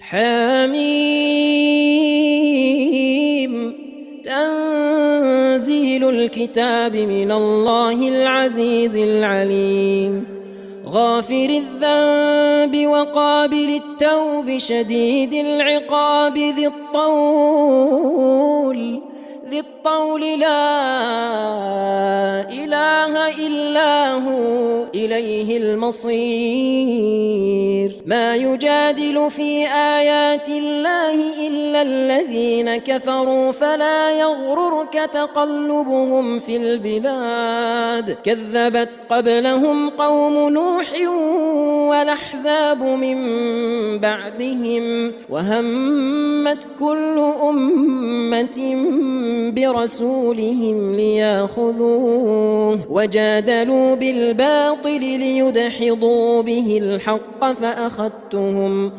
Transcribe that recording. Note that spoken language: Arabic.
حم تنزيل الكتاب من الله العزيز العليم غافر الذنب وقابل التوب شديد العقاب ذي الطول لا إله إلا هو إليه المصير ما يجادل في آيات الله إلا الذين كفروا فلا يغررك تقلبهم في البلاد كذبت قبلهم قوم نوح والأحزاب من بعدهم وهمت كل أمة برسولهم ليأخذوه وجادلوا بالباطل ليدحضوا به الحق فأخذتهم